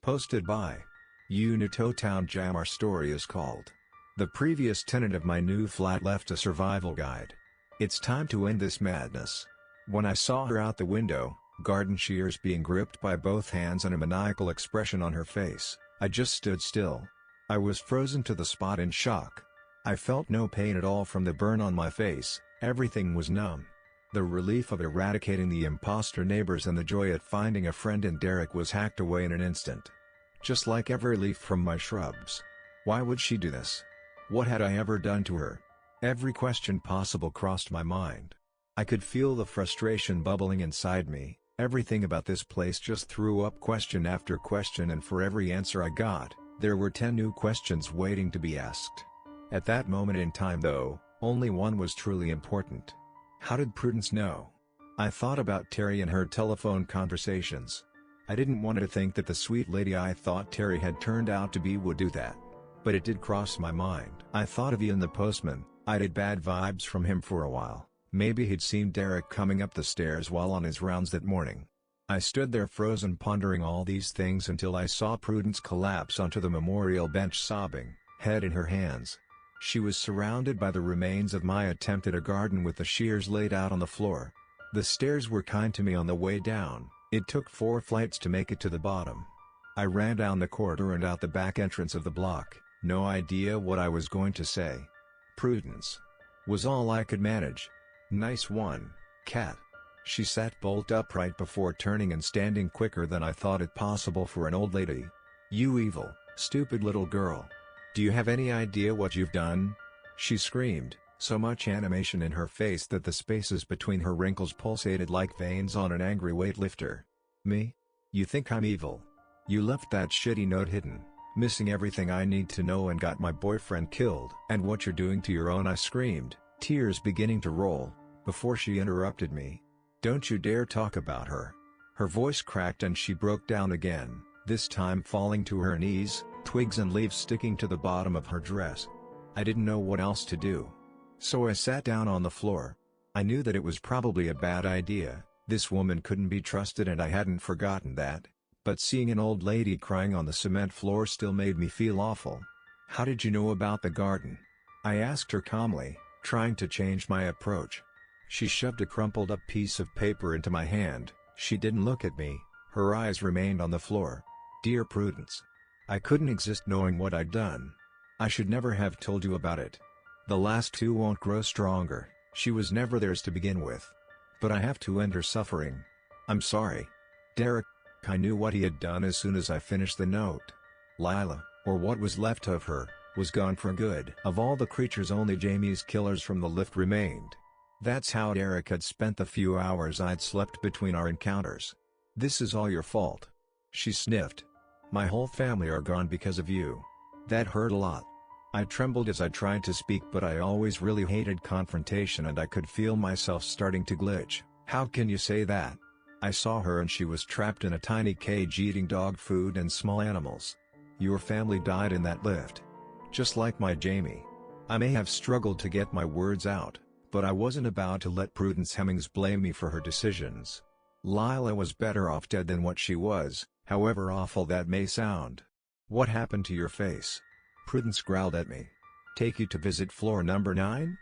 Posted by newtotownJAM. Our story is called "The Previous Tenant of My New Flat Left a Survival Guide." It's time to end this madness. When I saw her out the window, garden shears being gripped by both hands and a maniacal expression on her face, I just stood still. I was frozen to the spot in shock. I felt no pain at all from the burn on my face, everything was numb. The relief of eradicating the imposter neighbors and the joy at finding a friend in Derek was hacked away in an instant. Just like every leaf from my shrubs. Why would she do this? What had I ever done to her? Every question possible crossed my mind. I could feel the frustration bubbling inside me. Everything about this place just threw up question after question, and for every answer I got, there were 10 new questions waiting to be asked. At that moment in time though, only one was truly important. How did Prudence know? I thought about Terry and her telephone conversations. I didn't want her to think that the sweet lady I thought Terry had turned out to be would do that. But it did cross my mind. I thought of Ian the postman. I'd had bad vibes from him for a while. Maybe he'd seen Derek coming up the stairs while on his rounds that morning. I stood there frozen, pondering all these things until I saw Prudence collapse onto the memorial bench sobbing, head in her hands. She was surrounded by the remains of my attempt at a garden with the shears laid out on the floor. The stairs were kind to me on the way down. It took 4 flights to make it to the bottom. I ran down the corridor and out the back entrance of the block, no idea what I was going to say. Prudence was all I could manage. "Nice one, cat." She sat bolt upright before turning and standing quicker than I thought it possible for an old lady. "You evil, stupid little girl. Do you have any idea what you've done?" she screamed, so much animation in her face that the spaces between her wrinkles pulsated like veins on an angry weightlifter. "Me? You think I'm evil? You left that shitty note hidden, missing everything I need to know, and got my boyfriend killed. And what you're doing to your own," I screamed, tears beginning to roll, before she interrupted me. "Don't you dare talk about her." Her voice cracked and she broke down again, this time falling to her knees, twigs and leaves sticking to the bottom of her dress. I didn't know what else to do. So I sat down on the floor. I knew that it was probably a bad idea. This woman couldn't be trusted and I hadn't forgotten that. But seeing an old lady crying on the cement floor still made me feel awful. "How did you know about the garden?" I asked her calmly, trying to change my approach. She shoved a crumpled up piece of paper into my hand. She didn't look at me, her eyes remained on the floor. "Dear Prudence, I couldn't exist knowing what I'd done. I should never have told you about it. The last 2 won't grow stronger. She was never theirs to begin with. But I have to end her suffering. I'm sorry. Derek." I knew what he had done as soon as I finished the note. Lila, or what was left of her, was gone for good. Of all the creatures, only Jamie's killers from the lift remained. That's how Derek had spent the few hours I'd slept between our encounters. "This is all your fault," she sniffed. "My whole family are gone because of you." That hurt a lot. I trembled as I tried to speak, but I always really hated confrontation and I could feel myself starting to glitch. "How can you say that? I saw her and she was trapped in a tiny cage eating dog food and small animals. Your family died in that lift. Just like my Jamie." I may have struggled to get my words out, but I wasn't about to let Prudence Hemmings blame me for her decisions. Lila was better off dead than what she was, however awful that may sound. "What happened to your face?" Prudence growled at me. "Take you to visit floor number 9?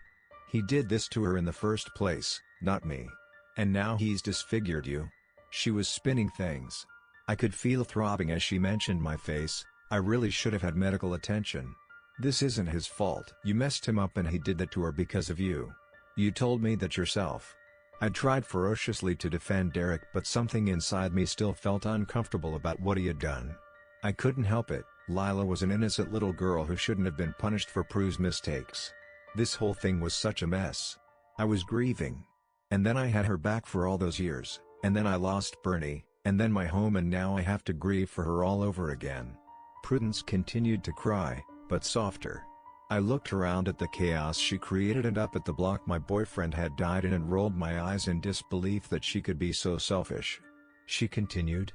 He did this to her in the first place, not me. And now he's disfigured you." She was spinning things. I could feel throbbing as she mentioned my face. I really should have had medical attention. "This isn't his fault. You messed him up and he did that to her because of you. You told me that yourself." I tried ferociously to defend Derek, but something inside me still felt uncomfortable about what he had done. I couldn't help it. Lila was an innocent little girl who shouldn't have been punished for Prue's mistakes. This whole thing was such a mess. I was grieving. And then I had her back for all those years, and then I lost Bernie, and then my home, and now I have to grieve for her all over again. Prudence continued to cry, but softer. I looked around at the chaos she created and up at the block my boyfriend had died in and rolled my eyes in disbelief that she could be so selfish. She continued.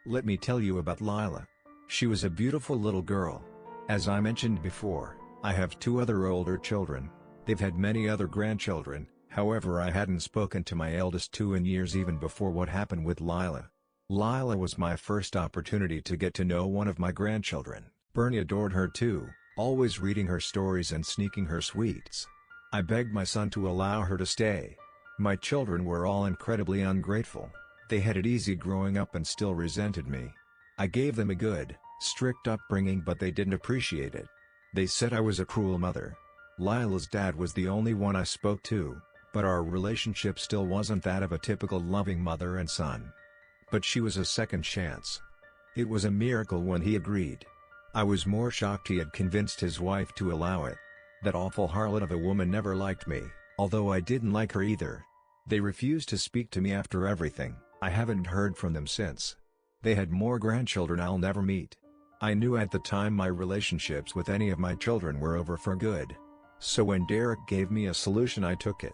"Let me tell you about Lila. She was a beautiful little girl. As I mentioned before, I have 2 other older children. They've had many other grandchildren. However, I hadn't spoken to my eldest 2 in years, even before what happened with Lila. Lila was my first opportunity to get to know one of my grandchildren. Bernie adored her too, always reading her stories and sneaking her sweets. I begged my son to allow her to stay. My children were all incredibly ungrateful. They had it easy growing up and still resented me. I gave them a good, strict upbringing, but they didn't appreciate it. They said I was a cruel mother. Lila's dad was the only one I spoke to, but our relationship still wasn't that of a typical loving mother and son. But she was a second chance. It was a miracle when he agreed. I was more shocked he had convinced his wife to allow it. That awful harlot of a woman never liked me, although I didn't like her either. They refused to speak to me after everything. I haven't heard from them since. They had more grandchildren I'll never meet. I knew at the time my relationships with any of my children were over for good. So when Derek gave me a solution, I took it.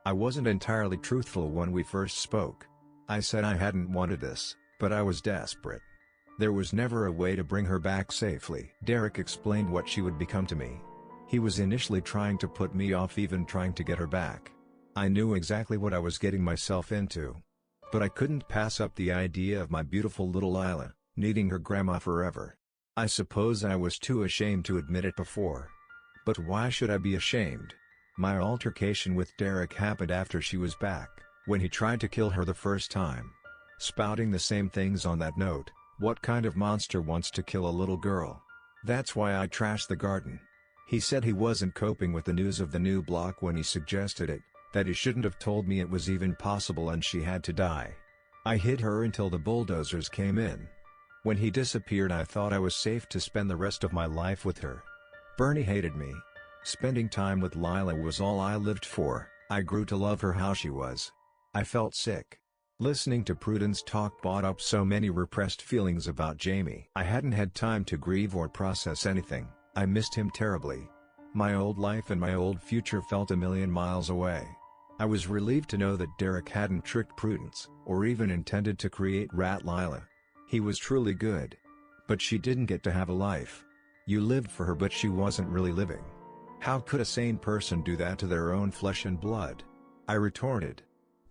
I wasn't entirely truthful when we first spoke. I said I hadn't wanted this, but I was desperate. There was never a way to bring her back safely. Derek explained what she would become to me. He was initially trying to put me off even trying to get her back. I knew exactly what I was getting myself into. But I couldn't pass up the idea of my beautiful little Lila, needing her grandma forever. I suppose I was too ashamed to admit it before. But why should I be ashamed? My altercation with Derek happened after she was back, when he tried to kill her the first time. Spouting the same things on that note. What kind of monster wants to kill a little girl? That's why I trashed the garden. He said he wasn't coping with the news of the new block when he suggested it, that he shouldn't have told me it was even possible and she had to die. I hid her until the bulldozers came in. When he disappeared, I thought I was safe to spend the rest of my life with her. Bernie hated me. Spending time with Lila was all I lived for. I grew to love her how she was. I felt sick. Listening to Prudence talk brought up so many repressed feelings about Jamie. I hadn't had time to grieve or process anything. I missed him terribly. My old life and my old future felt a million miles away. I was relieved to know that Derek hadn't tricked Prudence, or even intended to create Rat Lila. He was truly good. But she didn't get to have a life. You lived for her, but she wasn't really living. How could a sane person do that to their own flesh and blood? I retorted.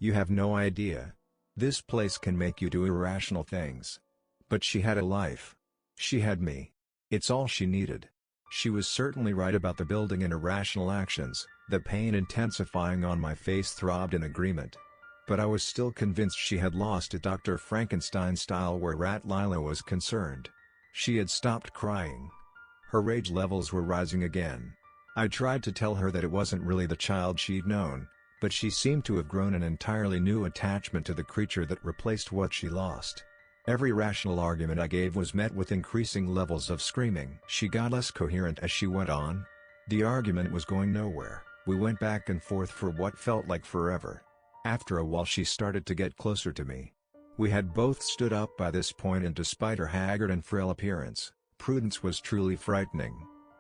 You have no idea. This place can make you do irrational things. But she had a life. She had me. It's all she needed. She was certainly right about the building and irrational actions. The pain intensifying on my face throbbed in agreement. But I was still convinced she had lost it Dr. Frankenstein style where Rat Lila was concerned. She had stopped crying. Her rage levels were rising again. I tried to tell her that it wasn't really the child she'd known, but she seemed to have grown an entirely new attachment to the creature that replaced what she lost. Every rational argument I gave was met with increasing levels of screaming. She got less coherent as she went on. The argument was going nowhere. We went back and forth for what felt like forever. After a while she started to get closer to me. We had both stood up by this point, and despite her haggard and frail appearance, Prudence was truly frightening.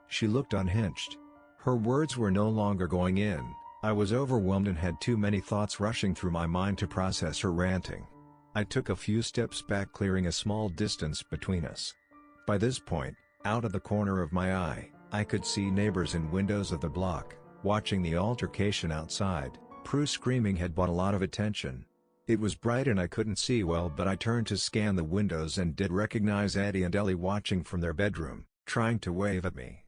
She looked unhinged. Her words were no longer going in. I was overwhelmed and had too many thoughts rushing through my mind to process her ranting. I took a few steps back, clearing a small distance between us. By this point, out of the corner of my eye, I could see neighbors in windows of the block, watching the altercation outside. Prue's screaming had brought a lot of attention. It was bright and I couldn't see well, but I turned to scan the windows and did recognize Eddie and Ellie watching from their bedroom, trying to wave at me.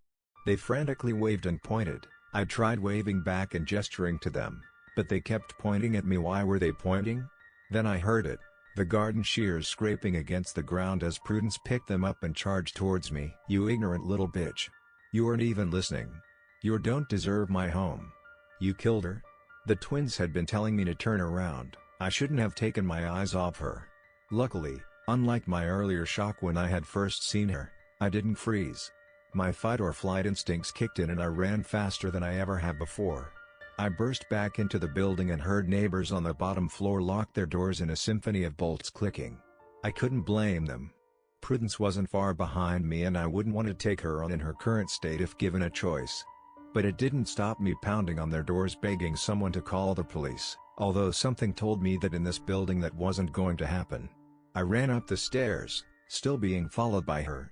They frantically waved and pointed. I tried waving back and gesturing to them, but they kept pointing at me. Why were they pointing? Then I heard it, the garden shears scraping against the ground as Prudence picked them up and charged towards me. You ignorant little bitch. You aren't even listening. You don't deserve my home. You killed her? The twins had been telling me to turn around. I shouldn't have taken my eyes off her. Luckily, unlike my earlier shock when I had first seen her, I didn't freeze. My fight or flight instincts kicked in and I ran faster than I ever have before. I burst back into the building and heard neighbors on the bottom floor lock their doors in a symphony of bolts clicking. I couldn't blame them. Prudence wasn't far behind me and I wouldn't want to take her on in her current state if given a choice. But it didn't stop me pounding on their doors begging someone to call the police, although something told me that in this building that wasn't going to happen. I ran up the stairs, still being followed by her.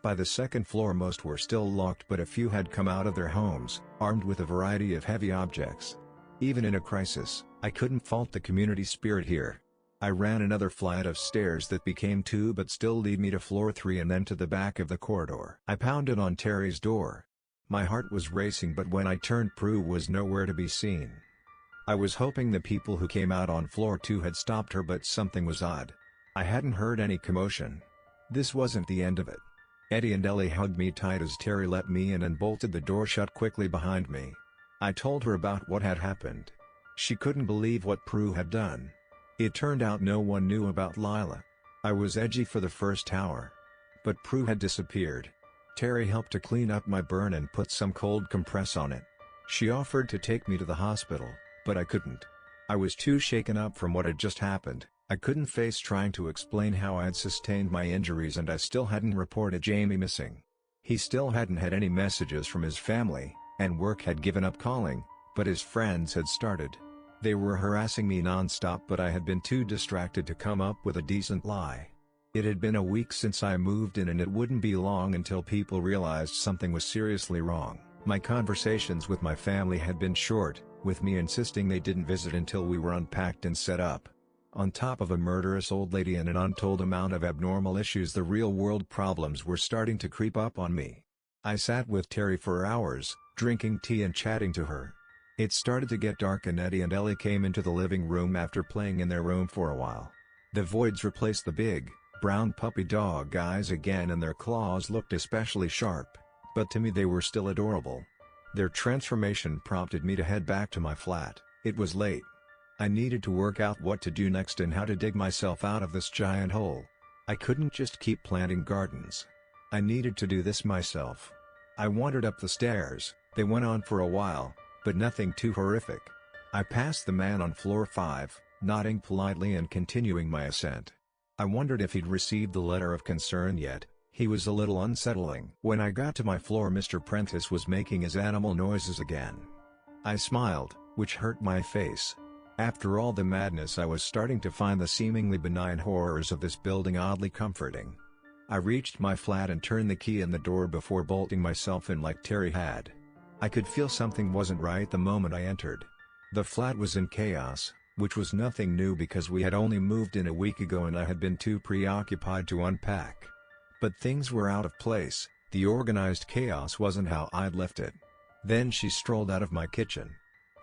By the second floor most were still locked, but a few had come out of their homes, armed with a variety of heavy objects. Even in a crisis, I couldn't fault the community spirit here. I ran another flight of stairs that became 2 but still lead me to floor 3 and then to the back of the corridor. I pounded on Terry's door. My heart was racing, but when I turned, Prue was nowhere to be seen. I was hoping the people who came out on floor 2 had stopped her, but something was odd. I hadn't heard any commotion. This wasn't the end of it. Eddie and Ellie hugged me tight as Terry let me in and bolted the door shut quickly behind me. I told her about what had happened. She couldn't believe what Prue had done. It turned out no one knew about Lila. I was edgy for the first hour. But Prue had disappeared. Terry helped to clean up my burn and put some cold compress on it. She offered to take me to the hospital, but I couldn't. I was too shaken up from what had just happened. I couldn't face trying to explain how I had sustained my injuries, and I still hadn't reported Jamie missing. He still hadn't had any messages from his family, and work had given up calling, but his friends had started. They were harassing me non-stop, but I had been too distracted to come up with a decent lie. It had been a week since I moved in, and it wouldn't be long until people realized something was seriously wrong. My conversations with my family had been short, with me insisting they didn't visit until we were unpacked and set up. On top of a murderous old lady and an untold amount of abnormal issues, the real-world problems were starting to creep up on me. I sat with Terry for hours, drinking tea and chatting to her. It started to get dark, and Eddie and Ellie came into the living room after playing in their room for a while. The voids replaced the big, brown puppy dog eyes again, and their claws looked especially sharp, but to me they were still adorable. Their transformation prompted me to head back to my flat. It was late. I needed to work out what to do next and how to dig myself out of this giant hole. I couldn't just keep planting gardens. I needed to do this myself. I wandered up the stairs. They went on for a while, but nothing too horrific. I passed the man on floor 5, nodding politely and continuing my ascent. I wondered if he'd received the letter of concern yet. He was a little unsettling. When I got to my floor, Mr. Prentice was making his animal noises again. I smiled, which hurt my face. After all the madness, I was starting to find the seemingly benign horrors of this building oddly comforting. I reached my flat and turned the key in the door before bolting myself in like Terry had. I could feel something wasn't right the moment I entered. The flat was in chaos, which was nothing new because we had only moved in a week ago and I had been too preoccupied to unpack. But things were out of place. The organized chaos wasn't how I'd left it. Then she strolled out of my kitchen.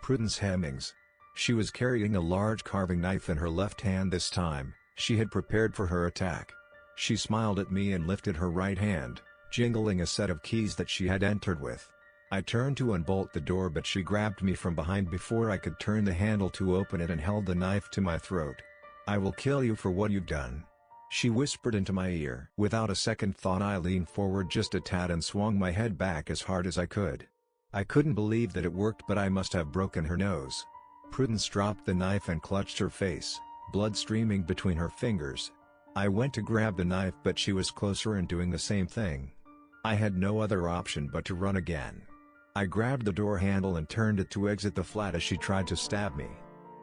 Prudence Hemmings. She was carrying a large carving knife in her left hand this time. She had prepared for her attack. She smiled at me and lifted her right hand, jingling a set of keys that she had entered with. I turned to unbolt the door, but she grabbed me from behind before I could turn the handle to open it and held the knife to my throat. "I will kill you for what you've done," she whispered into my ear. Without a second thought, I leaned forward just a tad and swung my head back as hard as I could. I couldn't believe that it worked, but I must have broken her nose. Prudence dropped the knife and clutched her face, blood streaming between her fingers. I went to grab the knife, but she was closer and doing the same thing. I had no other option but to run again. I grabbed the door handle and turned it to exit the flat as she tried to stab me.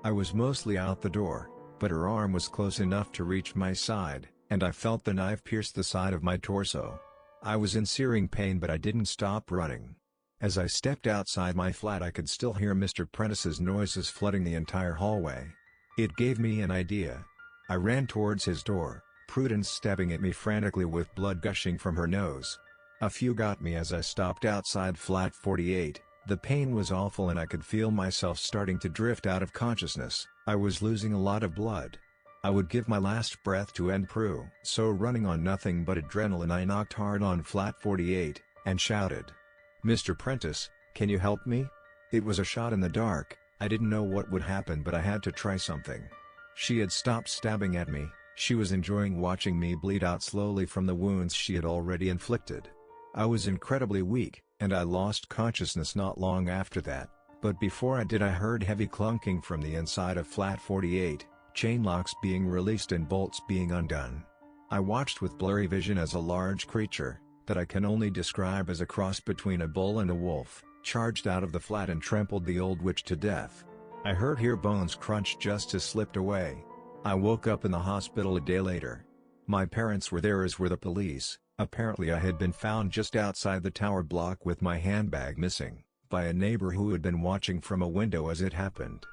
I was mostly out the door, but her arm was close enough to reach my side, and I felt the knife pierce the side of my torso. I was in searing pain, but I didn't stop running. As I stepped outside my flat, I could still hear Mr. Prentice's noises flooding the entire hallway. It gave me an idea. I ran towards his door, Prudence stabbing at me frantically with blood gushing from her nose. A few got me as I stopped outside flat 48. The pain was awful and I could feel myself starting to drift out of consciousness. I was losing a lot of blood. I would give my last breath to end Prue. So running on nothing but adrenaline, I knocked hard on flat 48, and shouted, "Mr. Prentice, can you help me?" It was a shot in the dark. I didn't know what would happen, but I had to try something. She had stopped stabbing at me. She was enjoying watching me bleed out slowly from the wounds she had already inflicted. I was incredibly weak, and I lost consciousness not long after that, but before I did I heard heavy clunking from the inside of flat 48, chain locks being released and bolts being undone. I watched with blurry vision as a large creature, that I can only describe as a cross between a bull and a wolf, charged out of the flat and trampled the old witch to death. I heard her bones crunch just as slipped away. I woke up in the hospital a day later. My parents were there, as were the police. Apparently I had been found just outside the tower block with my handbag missing, by a neighbor who had been watching from a window as it happened.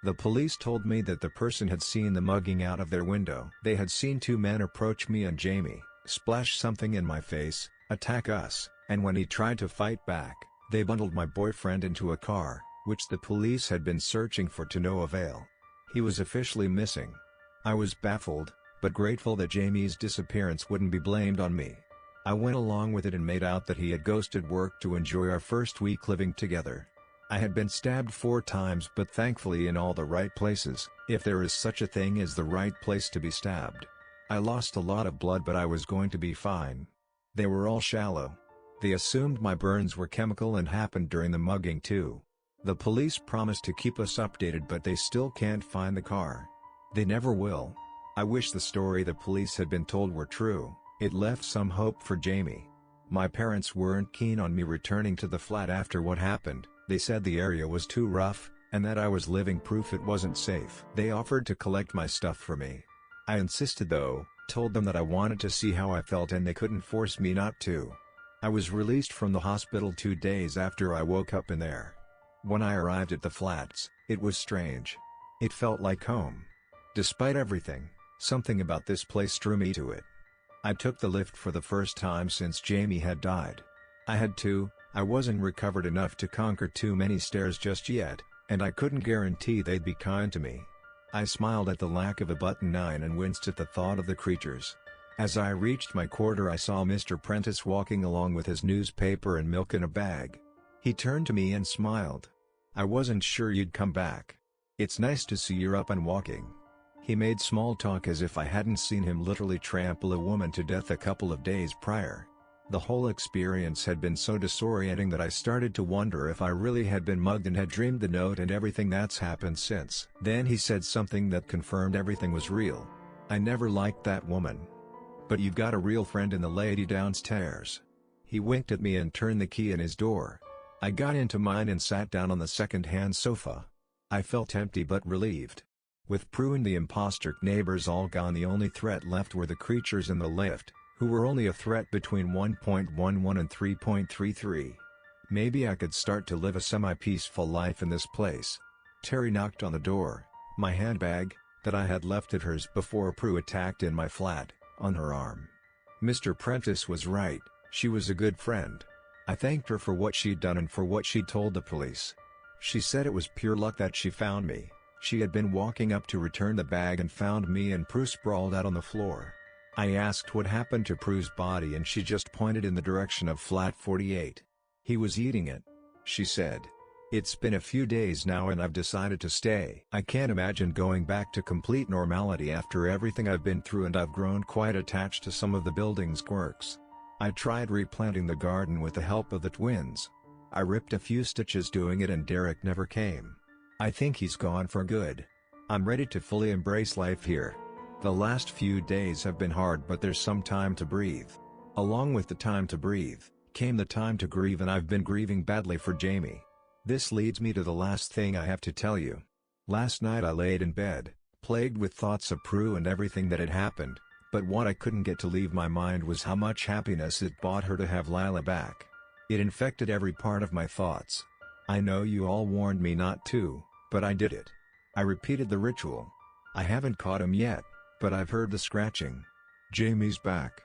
The police told me that the person had seen the mugging out of their window. They had seen two men approach me and Jamie, splash something in my face, attack us, and when he tried to fight back, they bundled my boyfriend into a car, which the police had been searching for to no avail. He was officially missing. I was baffled, but grateful that Jamie's disappearance wouldn't be blamed on me. I went along with it and made out that he had ghosted work to enjoy our first week living together. I had been stabbed 4 times but thankfully in all the right places, if there is such a thing as the right place to be stabbed. I lost a lot of blood but I was going to be fine. They were all shallow. They assumed my burns were chemical and happened during the mugging too. The police promised to keep us updated but they still can't find the car. They never will. I wish the story the police had been told were true. It left some hope for Jamie. My parents weren't keen on me returning to the flat after what happened. They said the area was too rough, and that I was living proof it wasn't safe. They offered to collect my stuff for me. I insisted though, told them that I wanted to see how I felt and they couldn't force me not to. I was released from the hospital 2 days after I woke up in there. When I arrived at the flats, it was strange. It felt like home. Despite everything, something about this place drew me to it. I took the lift for the first time since Jamie had died. I had to. I wasn't recovered enough to conquer too many stairs just yet, and I couldn't guarantee they'd be kind to me. I smiled at the lack of a button 9 and winced at the thought of the creatures. As I reached my quarter I saw Mr. Prentice walking along with his newspaper and milk in a bag. He turned to me and smiled. "I wasn't sure you'd come back. It's nice to see you're up and walking." He made small talk as if I hadn't seen him literally trample a woman to death a couple of days prior. The whole experience had been so disorienting that I started to wonder if I really had been mugged and had dreamed the note and everything that's happened since. Then he said something that confirmed everything was real. "I never liked that woman. But you've got a real friend in the lady downstairs." He winked at me and turned the key in his door. I got into mine and sat down on the second-hand sofa. I felt empty but relieved. With Prue and the imposter neighbors all gone, the only threat left were the creatures in the lift, who were only a threat between 1.11 and 3.33. Maybe I could start to live a semi-peaceful life in this place. Terry knocked on the door, my handbag, that I had left at hers before Prue attacked in my flat, on her arm. Mr. Prentice was right, she was a good friend. I thanked her for what she'd done and for what she'd told the police. She said it was pure luck that she found me. She had been walking up to return the bag and found me and Prue sprawled out on the floor. I asked what happened to Prue's body and she just pointed in the direction of flat 48. "He was eating it," she said. "It's been a few days now and I've decided to stay. I can't imagine going back to complete normality after everything I've been through and I've grown quite attached to some of the building's quirks. I tried replanting the garden with the help of the twins. I ripped a few stitches doing it and Derek never came. I think he's gone for good. I'm ready to fully embrace life here. The last few days have been hard but there's some time to breathe." Along with the time to breathe, came the time to grieve and I've been grieving badly for Jamie. This leads me to the last thing I have to tell you. Last night I laid in bed, plagued with thoughts of Prue and everything that had happened, but what I couldn't get to leave my mind was how much happiness it brought her to have Lila back. It infected every part of my thoughts. I know you all warned me not to, but I did it. I repeated the ritual. I haven't caught him yet, but I've heard the scratching. Jamie's back.